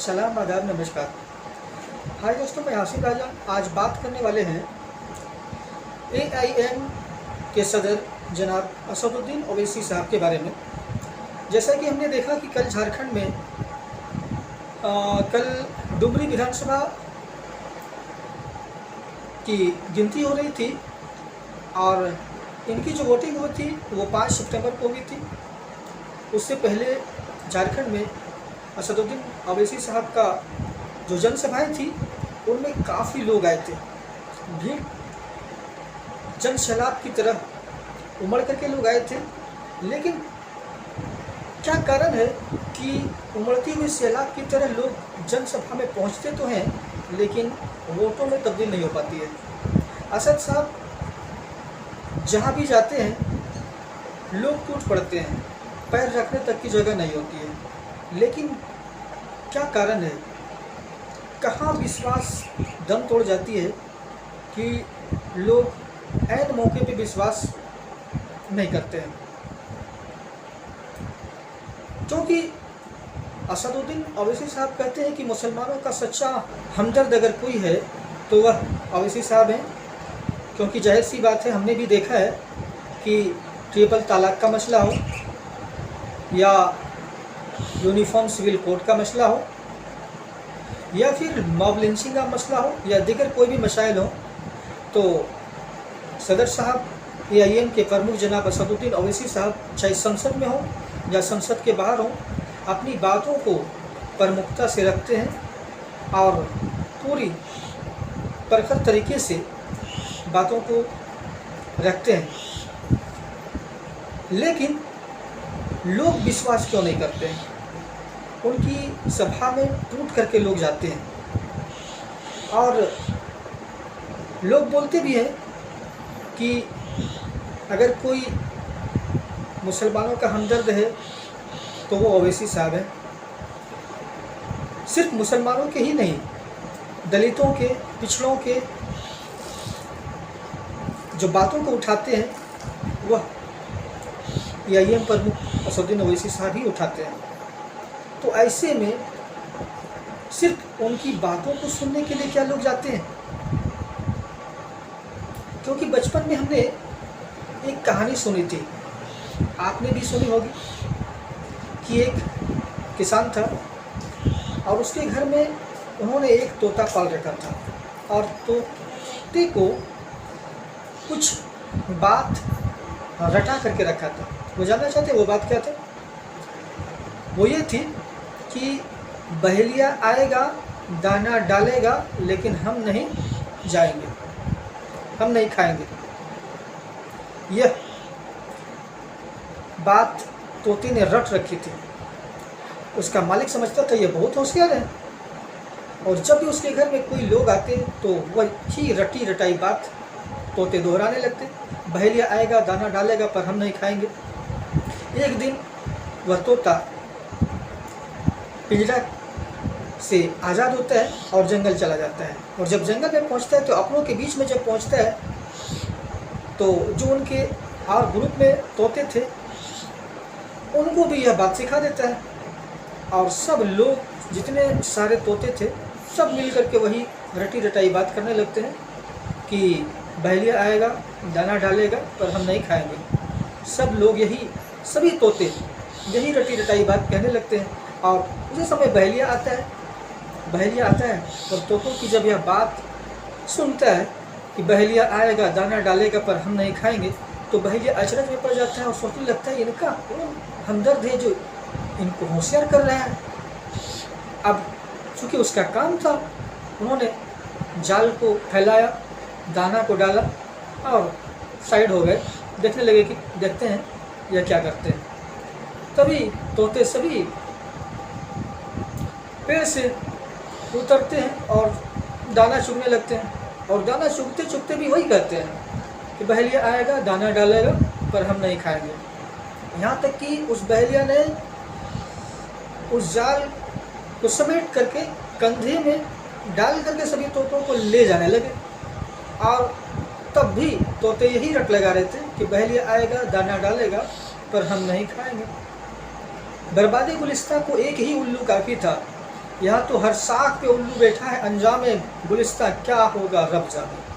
सलाम, आदाब, नमस्कार। हाय दोस्तों, मैं हासिफ राजा। आज बात करने वाले हैं AIM के सदर जनाब असदुद्दीन ओवैसी साहब के बारे में। जैसा कि हमने देखा कि कल झारखंड में कल डुमरी विधानसभा की गिनती हो रही थी और इनकी जो वोटिंग हुई थी वो 5 सितंबर को हुई थी। उससे पहले झारखंड में असदुद्दीन ओवैसी साहब का जो जनसभाएं थी उनमें काफ़ी लोग आए थे। भीड़ जन सैलाब की तरह उमड़ करके लोग आए थे। लेकिन क्या कारण है कि उमड़ती हुई सैलाब की तरह लोग जनसभा में पहुंचते तो हैं लेकिन वोटों में तब्दील नहीं हो पाती है। असद साहब जहां भी जाते हैं लोग टूट पड़ते हैं, पैर रखने तक की जगह नहीं होती है। लेकिन क्या कारण है, कहाँ विश्वास दम तोड़ जाती है कि लोग ऐन मौके पे विश्वास नहीं करते हैं। क्योंकि असदुद्दीन ओवैसी साहब कहते हैं कि मुसलमानों का सच्चा हमदर्द अगर कोई है तो वह ओवैसी साहब हैं। क्योंकि जाहिर सी बात है, हमने भी देखा है कि ट्रिपल तलाक का मसला हो या यूनिफॉर्म सिविल कोड का मसला हो या फिर मॉब लिंचिंग का मसला हो या दीगर कोई भी मसाइल हो, तो सदर साहब AIM के प्रमुख जनाब असदुद्दीन ओवैसी साहब चाहे संसद में हो या संसद के बाहर हो, अपनी बातों को प्रमुखता से रखते हैं और पूरी परखत तरीके से बातों को रखते हैं। लेकिन लोग विश्वास क्यों नहीं करते हैं? उनकी सभा में टूट करके लोग जाते हैं और लोग बोलते भी हैं कि अगर कोई मुसलमानों का हमदर्द है तो वो ओवैसी साहब है। सिर्फ मुसलमानों के ही नहीं, दलितों के, पिछड़ों के जो बातों को उठाते हैं वह AIM प्रमुख असदुद्दीन ओवैसी साहब ही उठाते हैं। तो ऐसे में सिर्फ उनकी बातों को सुनने के लिए क्या लोग जाते हैं? क्योंकि बचपन में हमने एक कहानी सुनी थी, आपने भी सुनी होगी, कि एक किसान था और उसके घर में उन्होंने एक तोता पाल रखा था और तोते को कुछ बात रटा करके रखा था। वो जानना चाहते वो बात क्या था? वो ये थी कि बहेलिया आएगा, दाना डालेगा, लेकिन हम नहीं जाएंगे, हम नहीं खाएंगे। यह बात तोते ने रट रखी थी। उसका मालिक समझता था ये बहुत होशियार है और जब भी उसके घर में कोई लोग आते तो वही रटी रटाई बात तोते दोहराने लगते। बहेलिया आएगा, दाना डालेगा, पर हम नहीं खाएंगे। एक दिन वह तोता पिंजरा से आज़ाद होता है और जंगल चला जाता है। और जब जंगल में पहुंचता है तो अपनों के बीच में जब पहुंचता है तो जो उनके और ग्रुप में तोते थे उनको भी यह बात सिखा देता है और सब लोग, जितने सारे तोते थे, सब मिल करके वही रटी रटाई बात करने लगते हैं कि बहेलिया आएगा, दाना डालेगा, पर हम नहीं खाएंगे। सब लोग यही, सभी तोते यही रटी रटाई बात कहने लगते हैं। और उसी समय बहेलिया आता है और तोतों की जब यह बात सुनता है कि बहेलिया आएगा, दाना डालेगा, पर हम नहीं खाएंगे, तो बहेलिया अचरज में पड़ जाता है और सोचने लगता है इनका कौन हमदर्द है जो इनको होशियार कर रहा है। अब चूँकि उसका काम था, उन्होंने जाल को फैलाया, दाना को डाला और साइड हो गए। देखने लगे कि देखते हैं यह क्या करते हैं। तभी तोते सभी पेड़ से उतरते हैं और दाना चुगने लगते हैं और दाना चुगते चुगते भी वही कहते हैं कि बहेलिया आएगा, दाना डालेगा, पर हम नहीं खाएंगे। यहाँ तक कि उस बहेलिया ने उस जाल को समेट करके कंधे में डाल करके सभी तोतों को ले जाने लगे। और तब भी तोते यही रट लगा रहे थे कि बहेलिया आएगा, दाना डालेगा, पर हम नहीं खाएंगे। बर्बादी गुलिस्तां को एक ही उल्लू काफ़ी था यहाँ तो हर साख पे उल्लू बैठा है, अंजामे गुलिस्तां क्या होगा रब जाने।